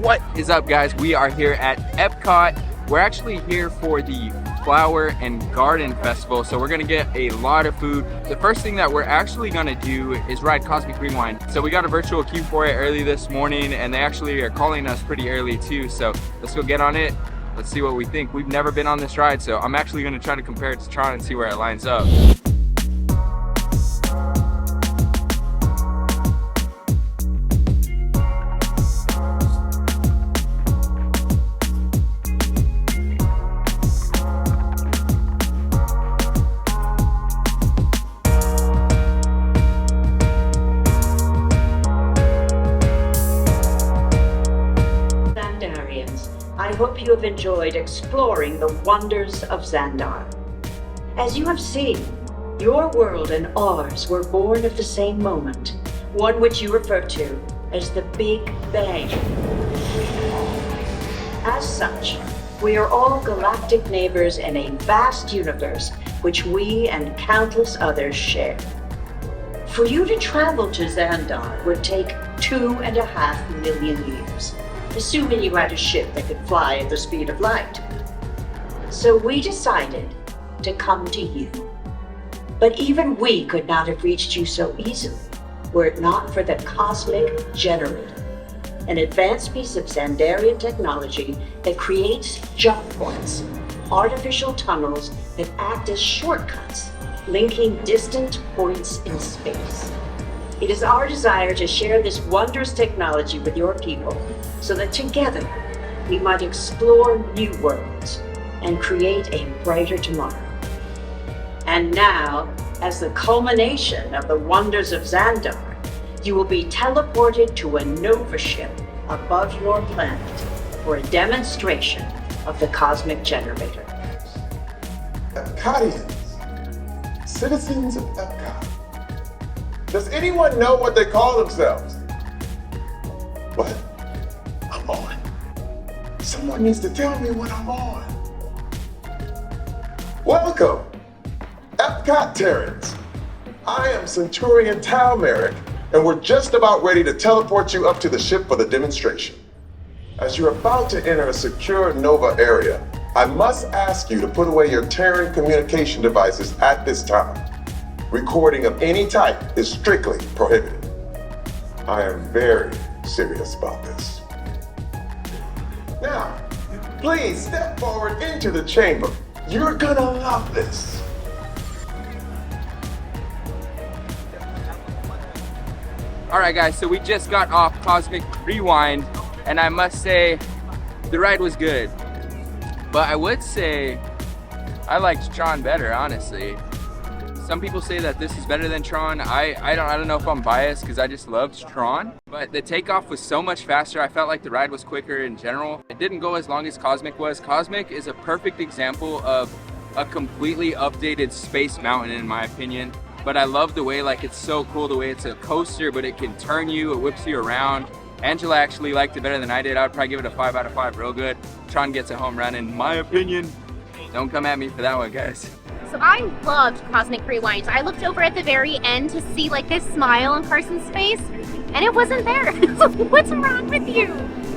What is up, guys? We are here at Epcot. We're actually here for the Flower and Garden Festival, so we're gonna get a lot of food. The first thing that we're actually gonna do is ride Cosmic Rewind. So we got a virtual queue for it early this morning, and they actually are calling us pretty early too, so let's go get on it. Let's see what we think. We've never been on this ride, so I'm actually gonna try to compare it to Tron and see where it lines up. I hope you have enjoyed exploring the wonders of Xandar. As you have seen, your world and ours were born of the same moment, one which you refer to as the Big Bang. As such, we are all galactic neighbors in a vast universe which we and countless others share. For you to travel to Xandar would take 2.5 million years. Assuming you had a ship that could fly at the speed of light. So we decided to come to you. But even we could not have reached you so easily were it not for the Cosmic Generator, an advanced piece of Xandarian technology that creates jump points, artificial tunnels that act as shortcuts, linking distant points in space. It is our desire to share this wondrous technology with your people so that together we might explore new worlds and create a brighter tomorrow. And now, as the culmination of the wonders of Xandar, you will be teleported to a Nova ship above your planet for a demonstration of the Cosmic Generator. Epcotians, citizens of Epcot. Does anyone know what they call themselves? What? I'm on. Someone needs to tell me what I'm on. Welcome, Epcot Terrans. I am Centurion Tal Merrick, and we're just about ready to teleport you up to the ship for the demonstration. As you're about to enter a secure Nova area, I must ask you to put away your Terran communication devices at this time. Recording of any type is strictly prohibited. I am very serious about this. Now, please step forward into the chamber. You're gonna love this. All right, guys, so we just got off Cosmic Rewind, and I must say, the ride was good. But I would say I liked Tron better, honestly. Some people say that this is better than Tron. I don't know if I'm biased because I just loved Tron, but the takeoff was so much faster. I felt like the ride was quicker in general. It didn't go as long as Cosmic was. Cosmic is a perfect example of a completely updated Space Mountain in my opinion, but I love the way, like, it's so cool the way it's a coaster, but it can turn you, it whips you around. Angela actually liked it better than I did. I would probably give it a 5 out of 5 real good. Tron gets a home run in my opinion. Don't come at me for that one, guys. So I loved Cosmic Rewind. I looked over at the very end to see like this smile on Carson's face, and it wasn't there. What's wrong with you?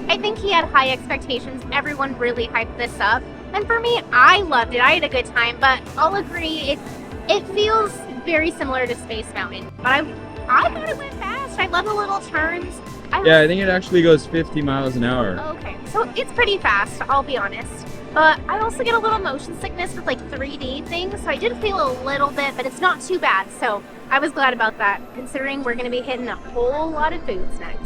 I think he had high expectations. Everyone really hyped this up. And for me, I loved it. I had a good time, but I'll agree, it feels very similar to Space Mountain. But I thought it went fast. I love the little turns. Yeah, I think it actually goes 50 miles an hour. Okay, so it's pretty fast, I'll be honest. But I also get a little motion sickness with like 3D things, so I did feel a little bit, but it's not too bad. So I was glad about that, considering we're gonna be hitting a whole lot of foods next.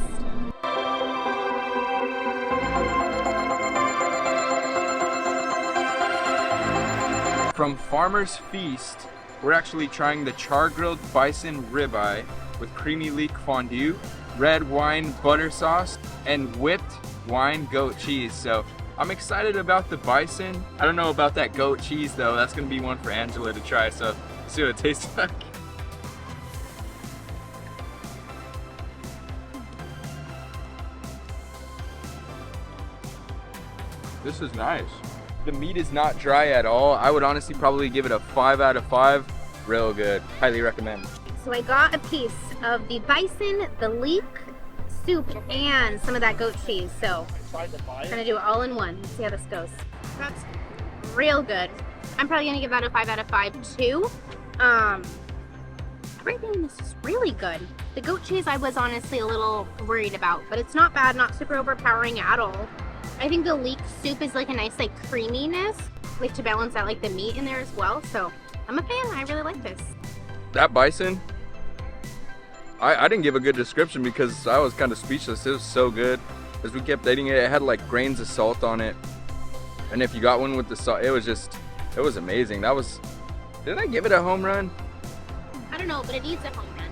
From Farmer's Feast, we're actually trying the Char-Grilled Bison Ribeye with creamy leek fondue, red wine butter sauce, and whipped wine goat cheese. So I'm excited about the bison. I don't know about that goat cheese though. That's gonna be one for Angela to try, so let's see what it tastes like. This is nice. The meat is not dry at all. I would honestly probably give it a 5 out of 5. Real good. Highly recommend. So I got a piece of the bison, the leek, soup and some of that goat cheese. So I'm gonna do it all in one. Let's see how this goes. That's real good. I'm probably gonna give that a 5 out of 5 too. Everything in this is really good. The goat cheese I was honestly a little worried about, but it's not bad, not super overpowering at all. I think the leek soup is like a nice like creaminess, like to balance out like the meat in there as well. So I'm a fan. I really like this. That bison, I didn't give a good description because I was kind of speechless. It was so good. As we kept eating it, it had like grains of salt on it. And if you got one with the salt, it was amazing. Did I give it a home run? I don't know, but it needs a home run.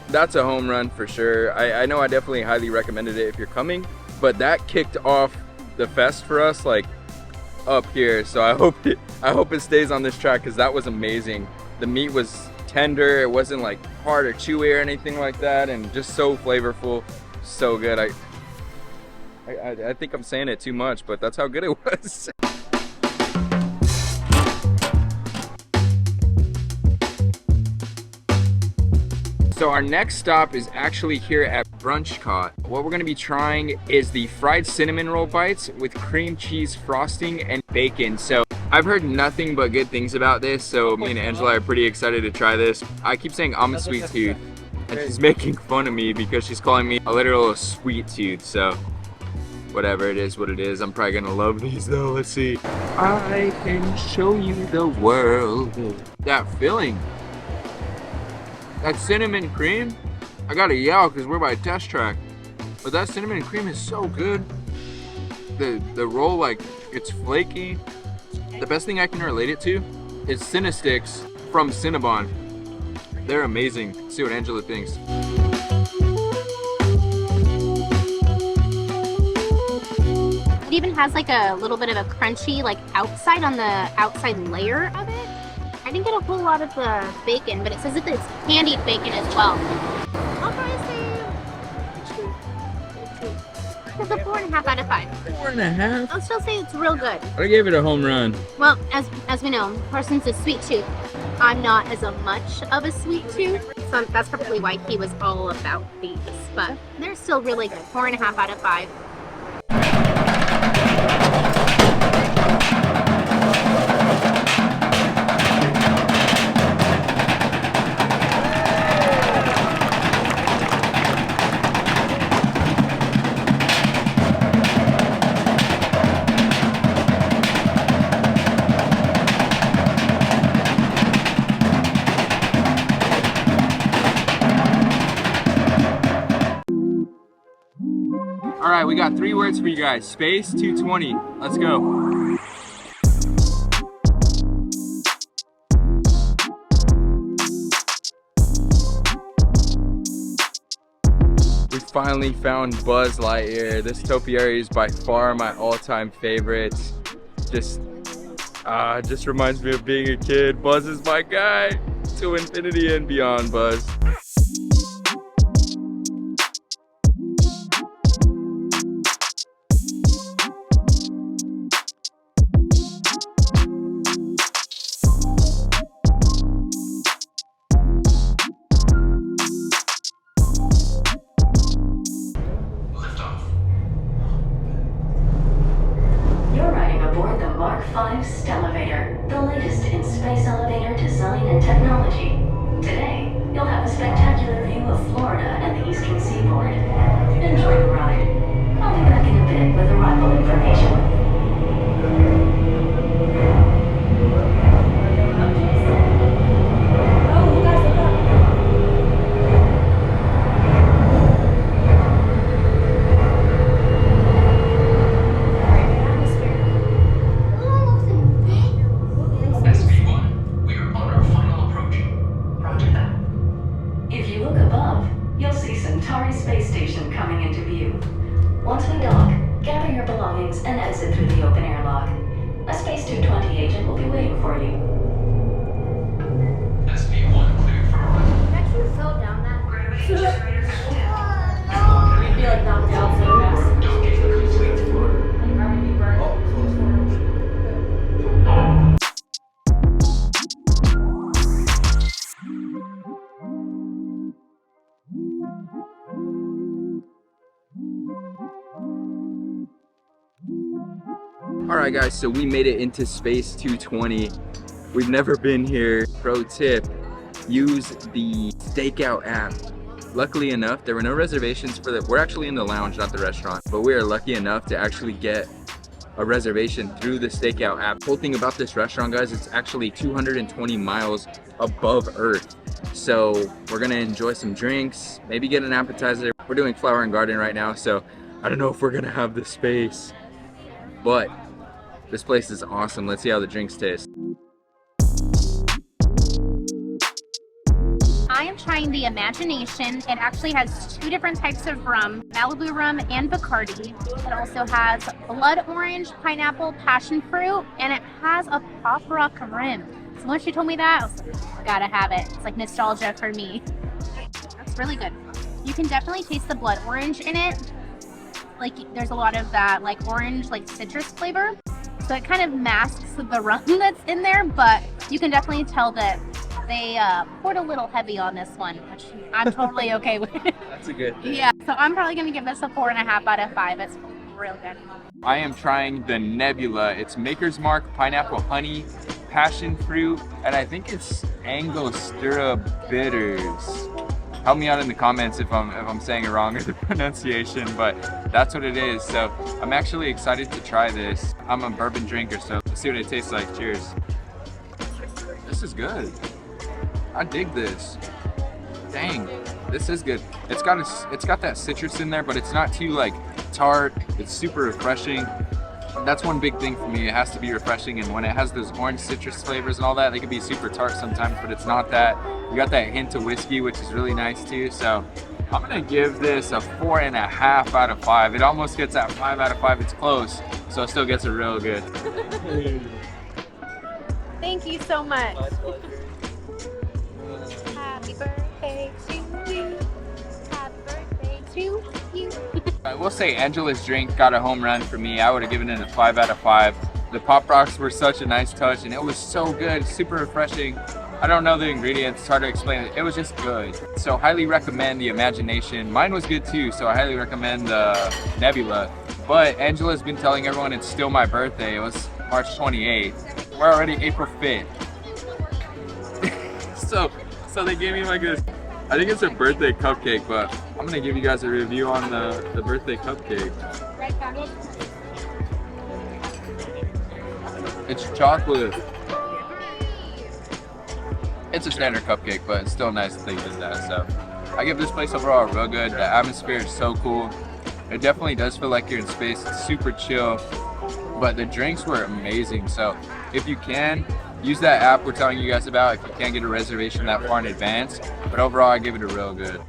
That's a home run for sure. I know I definitely highly recommended it if you're coming, but that kicked off the fest for us like up here. So I hope it stays on this track because that was amazing. The meat was tender. It wasn't like hard or chewy or anything like that, and just so flavorful, so good. I think I'm saying it too much, but that's how good it was. So our next stop is actually here at Brunchcot. What we're gonna be trying is the fried cinnamon roll bites with cream cheese frosting and bacon. So I've heard nothing but good things about this, so me and Angela are pretty excited to try this. I keep saying I'm a sweet tooth, and she's making fun of me because she's calling me a literal sweet tooth, so whatever, it is what it is. I'm probably gonna love these though. Let's see. I can show you the world. That filling. That cinnamon cream, I gotta yell because we're by a test track. But that cinnamon cream is so good. The roll, like, it's flaky. The best thing I can relate it to is Cinnasticks from Cinnabon. They're amazing. Let's see what Angela thinks. It even has like a little bit of a crunchy like outside on the outside layer of it. I didn't get a whole lot of the bacon, but it says that it's candied bacon as well. I'll probably say it's a 4.5 out of 5. 4.5? I'll still say it's real good. I gave it a home run. Well, as we know, Carson's a sweet tooth. I'm not as much of a sweet tooth, so that's probably why he was all about these. But they're still really good. 4.5 out of 5. Alright, we got 3 words for you guys. Space 220. Let's go. We finally found Buzz Lightyear. This topiary is by far my all-time favorite. Just reminds me of being a kid. Buzz is my guy. To infinity and beyond, Buzz. Stellarator, the latest in space elevator design and technology. Today, you'll have a spectacular view of Florida and the eastern seaboard. Enjoy the ride. I'll be back in a bit with arrival information. Alright guys, so we made it into Space 220. We've never been here. Pro tip, use the Stakeout app. Luckily enough, there were no reservations for we're actually in the lounge, not the restaurant, but we are lucky enough to actually get a reservation through the Stakeout app. Whole thing about this restaurant, guys, it's actually 220 miles above Earth. So we're gonna enjoy some drinks, maybe get an appetizer. We're doing Flower and Garden right now, so I don't know if we're gonna have the space, but this place is awesome. Let's see how the drinks taste. I am trying the Imagination. It actually has 2 different types of rum, Malibu rum and Bacardi. It also has blood orange, pineapple, passion fruit, and it has a pop rock rim. So once you told me that, I was like, gotta have it. It's like nostalgia for me. That's really good. You can definitely taste the blood orange in it. Like there's a lot of that like orange, like citrus flavor. So it kind of masks the rum that's in there, but you can definitely tell that they poured a little heavy on this one, which I'm totally okay with. That's a good thing. Yeah, so I'm probably gonna give this a 4.5 out of 5. It's real good. I am trying the Nebula. It's Maker's Mark, pineapple honey, passion fruit, and I think it's Angostura bitters. Help me out in the comments if I'm saying it wrong or the pronunciation, but that's what it is. So I'm actually excited to try this. I'm a bourbon drinker, so let's see what it tastes like. Cheers. This is good. I dig this. Dang, this is good. It's got that citrus in there, but it's not too like tart. It's super refreshing. That's one big thing for me. It has to be refreshing, and when it has those orange citrus flavors and all that, they can be super tart sometimes, but it's not that. You got that hint of whiskey, which is really nice too. So I'm gonna give this a 4.5 out of 5. It almost gets that 5 out of 5. It's close, so it still gets it real good. Thank you so much. Happy birthday to you. Happy birthday to you. I will say Angela's drink got a home run for me. I would have given it a 5 out of 5. The Pop Rocks were such a nice touch, and it was so good, super refreshing. I don't know the ingredients, it's hard to explain it. It was just good. So highly recommend the Imagination. Mine was good too, so I highly recommend the Nebula. But Angela's been telling everyone it's still my birthday. It was March 28th. We're already April 5th. so they gave me like this, I think it's a birthday cupcake, but I'm gonna give you guys a review on the birthday cupcake. It's chocolate. It's a standard cupcake, but it's still nice that they did that. So I give this place overall real good. The atmosphere is so cool. It definitely does feel like you're in space. It's super chill, but the drinks were amazing. So if you can, use that app we're telling you guys about if you can't get a reservation that far in advance. But overall, I give it a real good.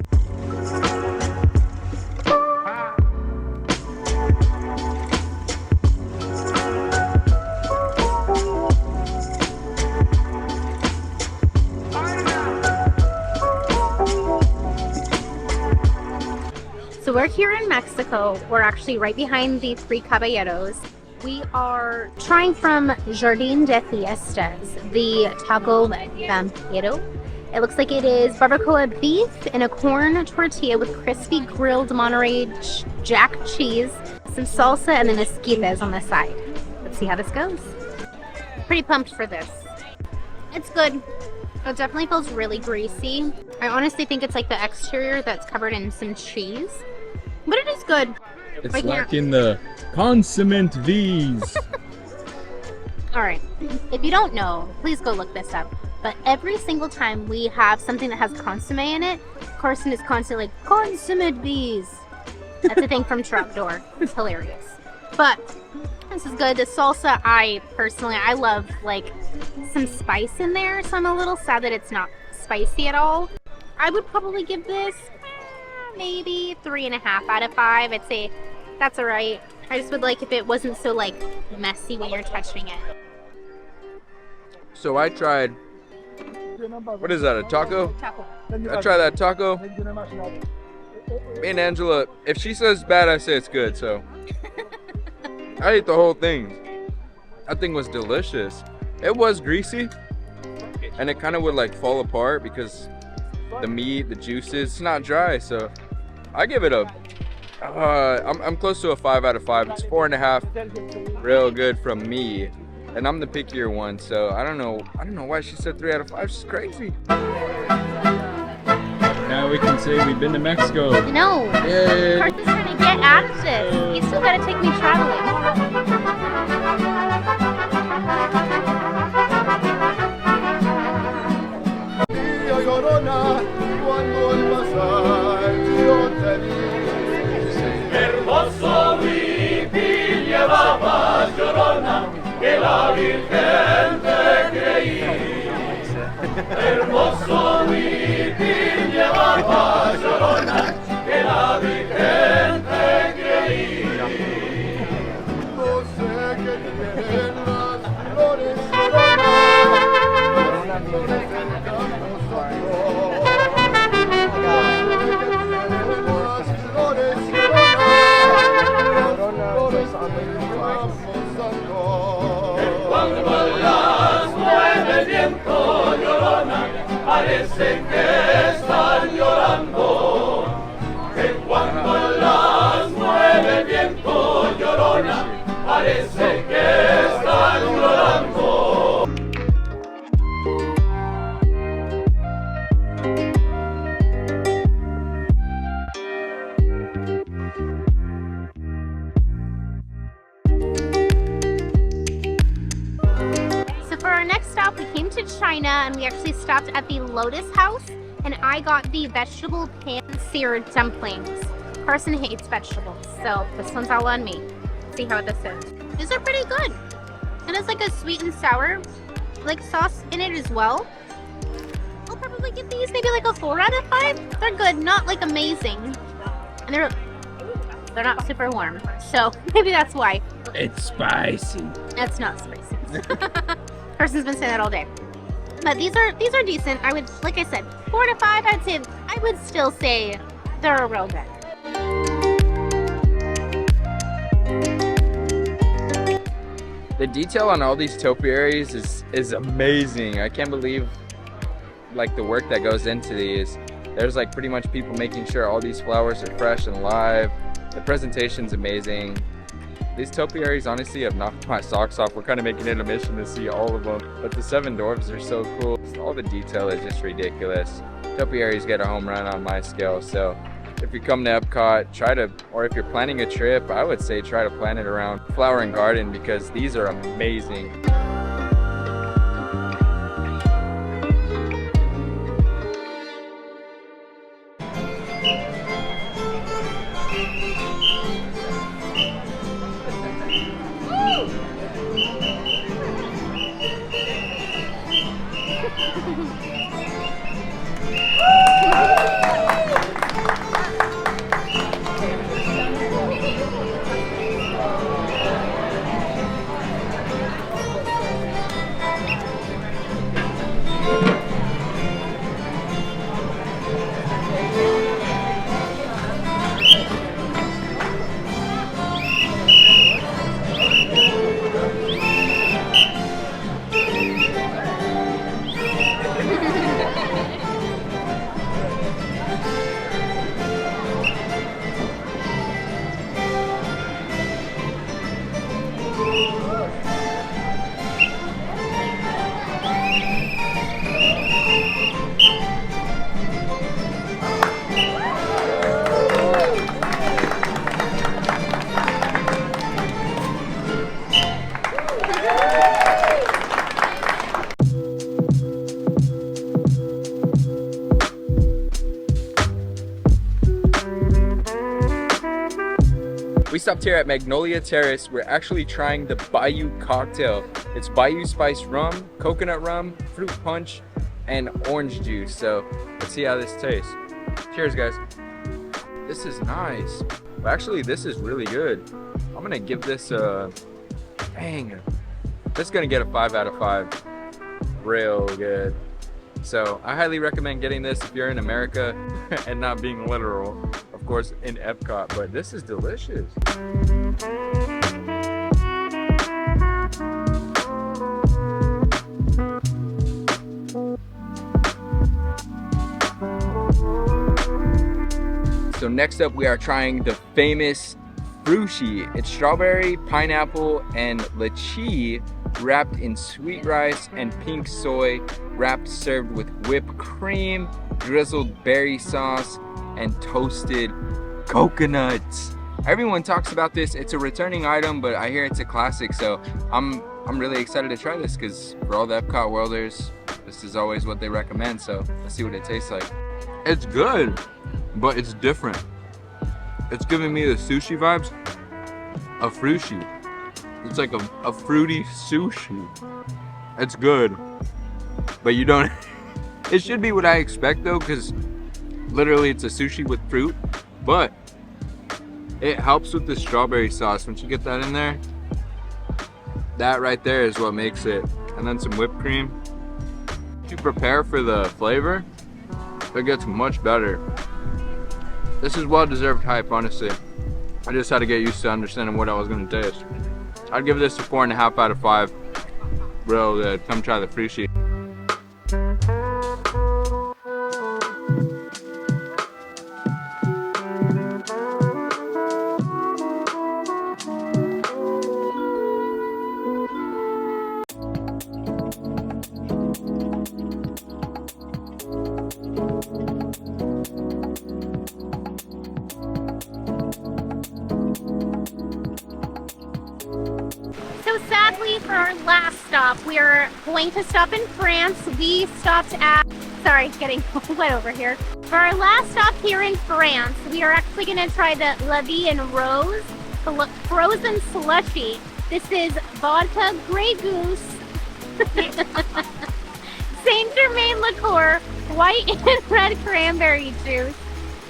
So we're here in Mexico. We're actually right behind the 3 Caballeros. We are trying from Jardín de Fiestas, the taco Vampiro. It looks like it is barbacoa beef in a corn tortilla with crispy grilled Monterey Jack cheese, some salsa, and then esquites on the side. Let's see how this goes. Pretty pumped for this. It's good. It definitely feels really greasy. I honestly think it's like the exterior that's covered in some cheese, but it is good. It's lacking the consummate V's. Alright, if you don't know, please go look this up. But every single time we have something that has consomme in it, Carson is constantly like, consummate V's. That's a thing from Trapdoor. It's hilarious. But this is good. The salsa, I love like some spice in there, so I'm a little sad that it's not spicy at all. I would probably give this maybe 3.5 out of 5. I'd say that's alright. I just would like if it wasn't so like messy when you're touching it. So I tried, what is that, a taco? Taco. I tried that taco. Me and Angela, if she says bad, I say it's good, so. I ate the whole thing. That thing was delicious. It was greasy, and it kind of would like fall apart because the meat, the juices, it's not dry, so I give it a I'm close to a 5 out of 5. It's 4.5. Real good from me. And I'm the pickier one, so I don't know why she said 3 out of 5. She's crazy. Now we can say we've been to Mexico. No. Yay. Carson's trying to get out of this. He's still got to take me traveling. Hermoso huipil llevabas, Llorona, que la Virgen te creía. Hermoso huipil llevabas, Llorona, que la Virgen te creía. No sé qué tienen las flores, Llorona, las flores del campo son cuando las mueve el viento, Llorona, parece que están llorando. Que cuando las mueve el viento, Llorona, parece que están llorando. We came to China and we actually stopped at the Lotus House and I got the vegetable pan-seared dumplings. Carson hates vegetables, so this one's all on me. Let's see how this is. These are pretty good. And it's like a sweet and sour like sauce in it as well. I'll probably give these maybe like a 4 out of 5. They're good, not like amazing. And they're not super warm, so maybe that's why. It's spicy. That's not spicy. Carson's been saying that all day. But these are decent. I would, like I said, 4 out of 5. I would still say they're real good. The detail on all these topiaries is amazing. I can't believe like the work that goes into these. There's like pretty much people making sure all these flowers are fresh and live. The presentation's amazing. These topiaries honestly have knocked my socks off. We're kind of making it a mission to see all of them. But the 7 dwarfs are so cool. All the detail is just ridiculous. Topiaries get a home run on my scale. So if you come to Epcot, or if you're planning a trip, I would say try to plan it around Flower and Garden because these are amazing. We stopped here at Magnolia Terrace. We're actually trying the Bayou Cocktail. It's Bayou spiced rum, coconut rum, fruit punch, and orange juice. So let's see how this tastes. Cheers, guys. This is nice. Well, actually, this is really good. I'm gonna give this a, dang, this is gonna get a 5 out of 5. Real good. So I highly recommend getting this if you're in America and not being literal. Of course, in Epcot, but this is delicious. So next up we are trying the famous Frushi. It's strawberry, pineapple, and lychee wrapped in sweet rice and pink soy, wrapped served with whipped cream, drizzled berry sauce, and toasted coconuts. Everyone talks about this. It's a returning item, but I hear it's a classic, so I'm really excited to try this because for all the Epcot worlders, this is always what they recommend, so let's see what it tastes like. It's good, but it's different. It's giving me the sushi vibes of Frushi. It's like a fruity sushi. It's good, but you don't, it should be what I expect though, because literally it's a sushi with fruit, but it helps with the strawberry sauce. Once you get that in there, that right there is what makes it. And then some whipped cream. To prepare for the flavor, it gets much better. This is well-deserved hype, honestly. I just had to get used to understanding what I was gonna taste. I'd give this a 4.5 out of 5. Real good. Come try the Frushi. For our last stop, we are going to stop in France. We stopped at, sorry, getting wet over here. For our last stop here in France, we are actually going to try the La Vie en Rose, the frozen slushy. This is vodka, Grey Goose, Saint Germain liqueur, white and red cranberry juice.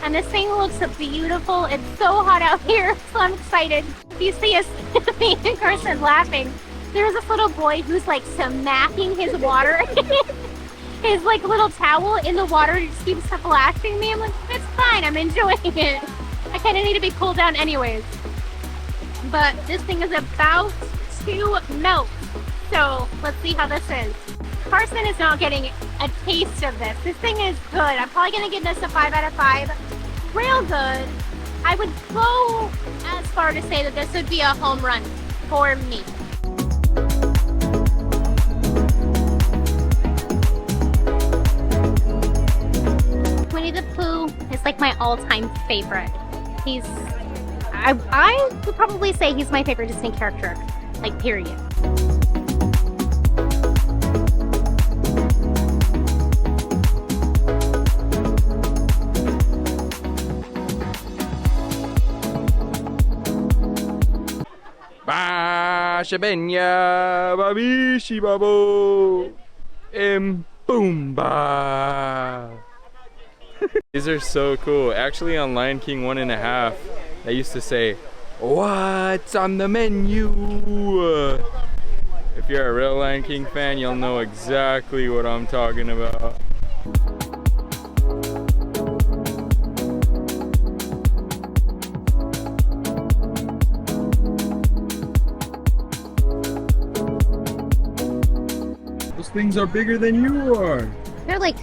And this thing looks beautiful. It's so hot out here, so I'm excited. If you see us, me and Carson laughing, there's this little boy who's like smacking his water, his like little towel in the water. It just keeps splashing me. I'm like, it's fine, I'm enjoying it. I kind of need to be cooled down anyways. But this thing is about to melt. So let's see how this is. Carson is not getting a taste of this. This thing is good. I'm probably gonna give this a 5 out of 5. Real good. I would go as far to say that this would be a home run for me. Winnie the Pooh is like my all-time favorite. I would probably say he's my favorite Disney character, like period. Shabenya babishi babo boomba. These are so cool. Actually on Lion King 1.5, they used to say, "What's on the menu?" If you're a real Lion King fan, you'll know exactly what I'm talking about. Things are bigger than you are. They're like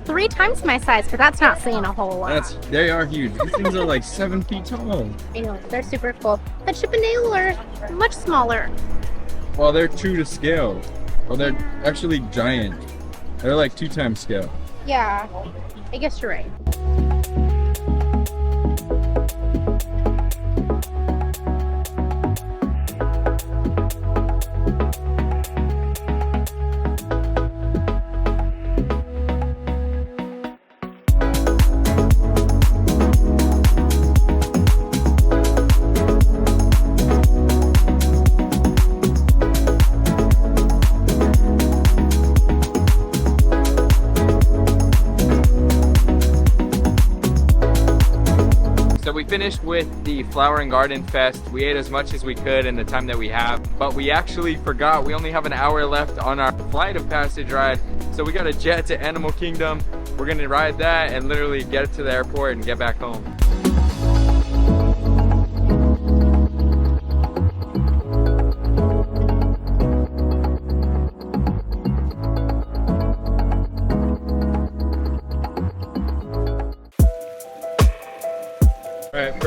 3 times my size, but that's not saying a whole lot. They are huge. These things are like 7 feet tall. I know, they're super cool. But Chip and Dale are much smaller. Well, they're true to scale. Well, they're actually giant. They're like 2 times scale. Yeah, I guess you're right. Finished with the Flower and Garden Fest. We ate as much as we could in the time that we have, but we actually forgot we only have an hour left on our flight of passage ride. So we got a jet to Animal Kingdom. We're gonna ride that and literally get to the airport and get back home.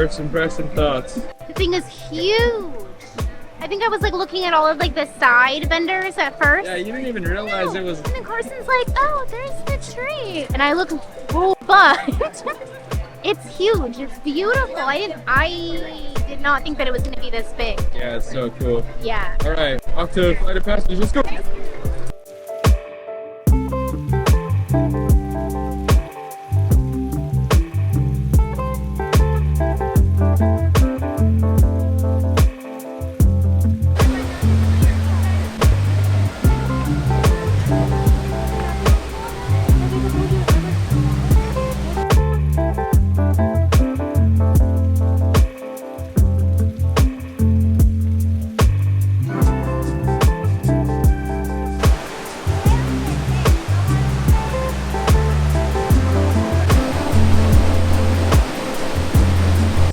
First impression thoughts. The thing is huge. I think I was like looking at all of like the side vendors at first. Yeah, you didn't even realize it was. And then Carson's like, oh, there's the tree. And I look, oh, but it's huge. It's beautiful. I did not think that it was going to be this big. Yeah, it's so cool. Yeah. All right, off to Flight of Passage. Let's go.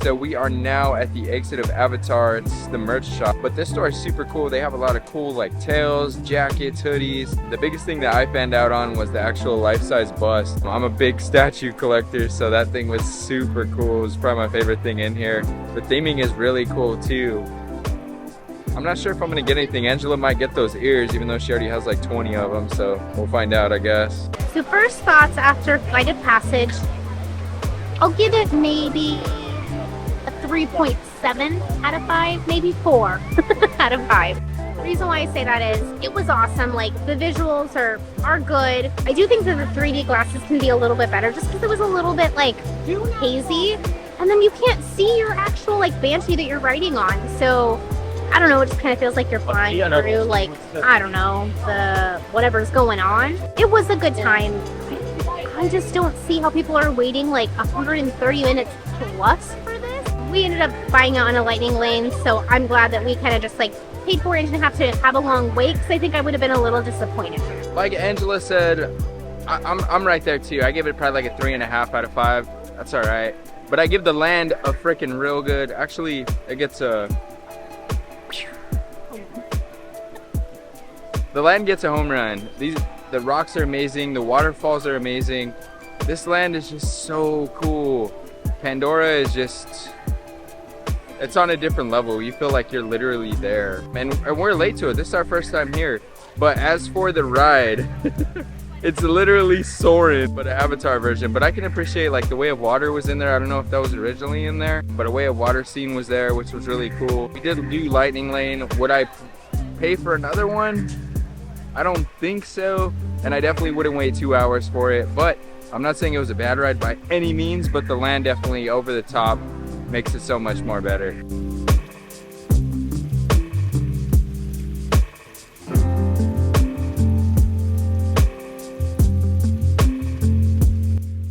So we are now at the exit of Avatar. It's the merch shop, but this store is super cool. They have a lot of cool like tails, jackets, hoodies. The biggest thing that I fanned out on was the actual life-size bust. I'm a big statue collector, so that thing was super cool. It was probably my favorite thing in here. The theming is really cool too. I'm not sure if I'm gonna get anything. Angela might get those ears, even though she already has like 20 of them, so we'll find out, I guess. So first thoughts after Flight of Passage, I'll give it maybe a 3.7 out of 5, maybe 4 out of 5. The reason why I say that is it was awesome. Like the visuals are good. I do think that the 3D glasses can be a little bit better just because it was a little bit like hazy, and then you can't see your actual like banshee that you're riding on. So I don't know, it just kind of feels like you're flying through like, I don't know, the whatever's going on. It was a good time. I just don't see how people are waiting like 130 minutes plus for this. We ended up buying it on a lightning lane, so I'm glad that we kind of just like paid for it and didn't have to have a long wait, because I think I would have been a little disappointed. Like Angela said, I'm right there too. I give it probably like a 3.5 out of 5. That's all right. But I give the land a freaking real good. Actually, it gets a... The land gets a home run. The rocks are amazing. The waterfalls are amazing. This land is just so cool. Pandora is just... It's on a different level. You feel like you're literally there. And we're late to it. This is our first time here. But as for the ride, it's literally Soarin', but an Avatar version. But I can appreciate like the Way of Water was in there. I don't know if that was originally in there, but a Way of Water scene was there, which was really cool. We did do Lightning Lane. Would I pay for another one? I don't think so. And I definitely wouldn't wait 2 hours for it. But I'm not saying it was a bad ride by any means, but the land definitely over the top makes it so much more better.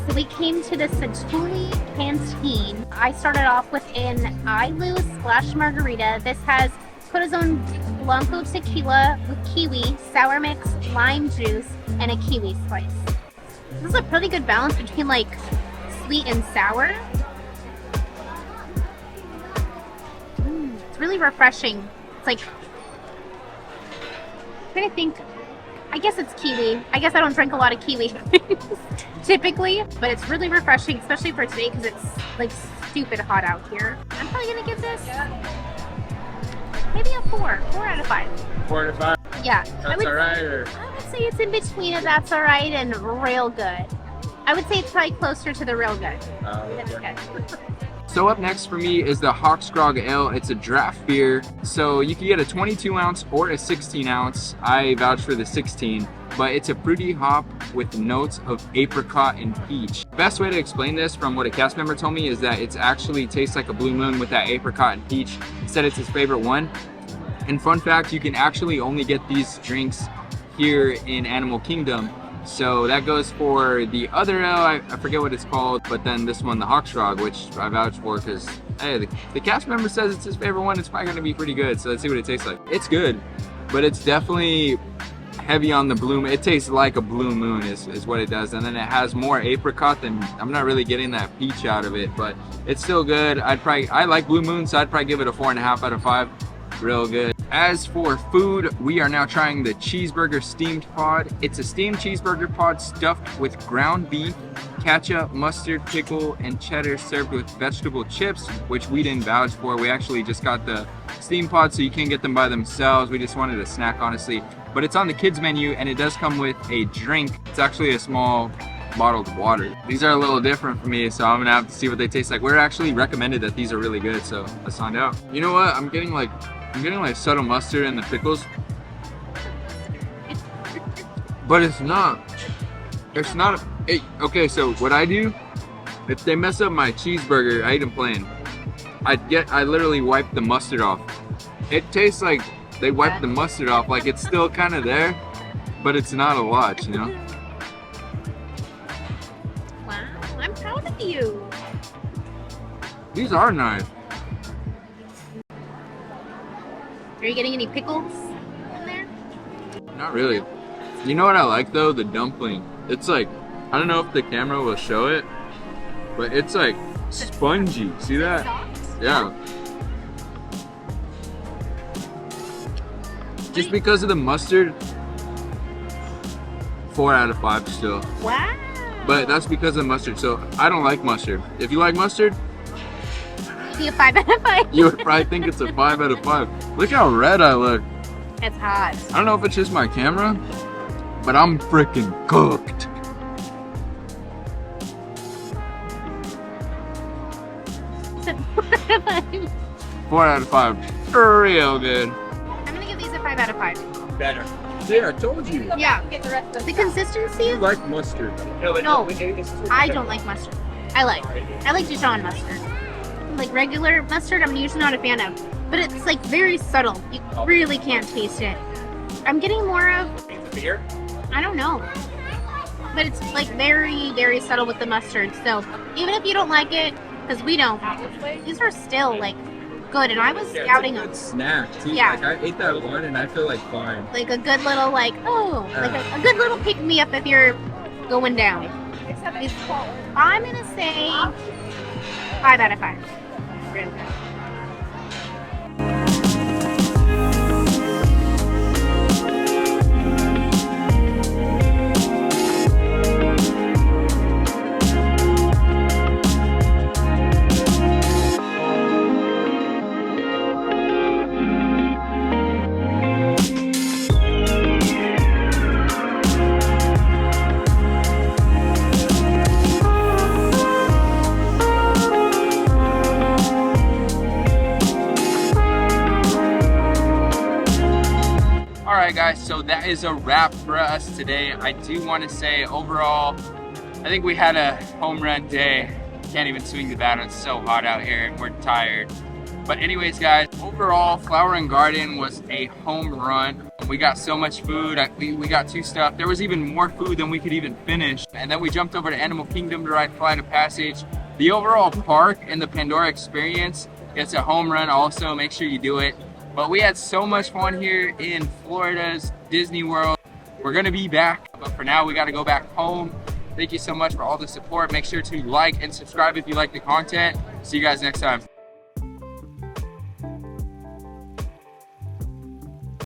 So we came to the Satuli Canteen. I started off with an Ilu Splash Margarita. This has Corazon Blanco tequila with kiwi, sour mix, lime juice, and a kiwi slice. This is a pretty good balance between like sweet and sour. It's really refreshing. It's like, I'm trying to think, I guess it's kiwi. I guess I don't drink a lot of kiwi typically, but it's really refreshing, especially for today because it's like stupid hot out here. I'm probably gonna give this maybe a 4 out of 5. 4 out of 5. Yeah. That's alright, or? I would say it's in between a that's alright and real good. I would say it's probably closer to the real good. That's good. So up next for me is the Grog Ale. It's a draft beer. So you can get a 22 ounce or a 16 ounce. I vouch for the 16, but it's a fruity hop with notes of apricot and peach. Best way to explain this from what a cast member told me is that it's actually tastes like a Blue Moon with that apricot and peach. He said it's his favorite one. And fun fact, you can actually only get these drinks here in Animal Kingdom. So that goes for the other ale, I forget what it's called, but then this one, the Grog, which I vouch for because, hey, the cast member says it's his favorite one. It's probably going to be pretty good, so let's see what it tastes like. It's good, but it's definitely heavy on the blue. It tastes like a Blue Moon is what it does, and then it has more apricot than, I'm not really getting that peach out of it, but it's still good. I like Blue Moon, so I'd probably give it a 4.5 out of 5. real good. As for food, we are now trying the cheeseburger steamed pod. It's a steamed cheeseburger pod stuffed with ground beef, ketchup, mustard, pickle, and cheddar, served with vegetable chips, which we didn't vouch for. We actually just got the steamed pod, so you can't get them by themselves. We just wanted a snack, honestly. But it's on the kids menu, and it does come with a drink. It's actually a small bottled water. These are a little different for me, so I'm gonna have to see what they taste like. We're actually recommended that these are really good, so let's find out. You know what? I'm getting like subtle mustard in the pickles, but it's not. Okay, so what I do, if they mess up my cheeseburger, I eat them plain. I literally wipe the mustard off. It tastes like they wipe the mustard off, like it's still kind of there, but it's not a lot, you know? Wow, I'm proud of you. These are nice. Are you getting any pickles in there? Not really. You know what I like though? The dumpling. It's like, I don't know if the camera will show it, but it's like spongy. See that? Yeah. Just because of the mustard, 4 out of 5 still. Wow. But that's because of mustard. So I don't like mustard. If you like mustard, Be a 5 out of 5. you would probably think it's a 5 out of 5. Look how red I look. It's hot. I don't know if it's just my camera, but I'm freaking cooked. It's a 4 out of 5. 4 out of 5. Real good. I'm gonna give these a 5 out of 5. Better. See, I told you. Yeah. The consistency. You like mustard. No, I don't like mustard. I like Dijon mustard. Like regular mustard, I'm usually not a fan of. But it's like very subtle. You really can't taste it. I'm getting more of Beer? I don't know. But it's like very, very subtle with the mustard. So even if you don't like it, because we don't, these are still like good. And I was scouting them. Snack too. Yeah. Like I ate that one and I feel like fine. Like a good little like, like a good little pick me up if you're going down. I'm gonna say 5 out of 5. Really good. Alright guys, so that is a wrap for us today. I do want to say overall, I think we had a home run day. Can't even swing the bat, it's so hot out here and we're tired. But anyways guys, overall Flower and Garden was a home run. We got so much food, we got 2 stuff. There was even more food than we could even finish. And then we jumped over to Animal Kingdom to ride Flight of Passage. The overall park and the Pandora experience, it's a home run also, make sure you do it. But we had so much fun here in Florida's Disney World. We're gonna be back, but for now we gotta go back home. Thank you so much for all the support. Make sure to like and subscribe if you like the content. See you guys next time.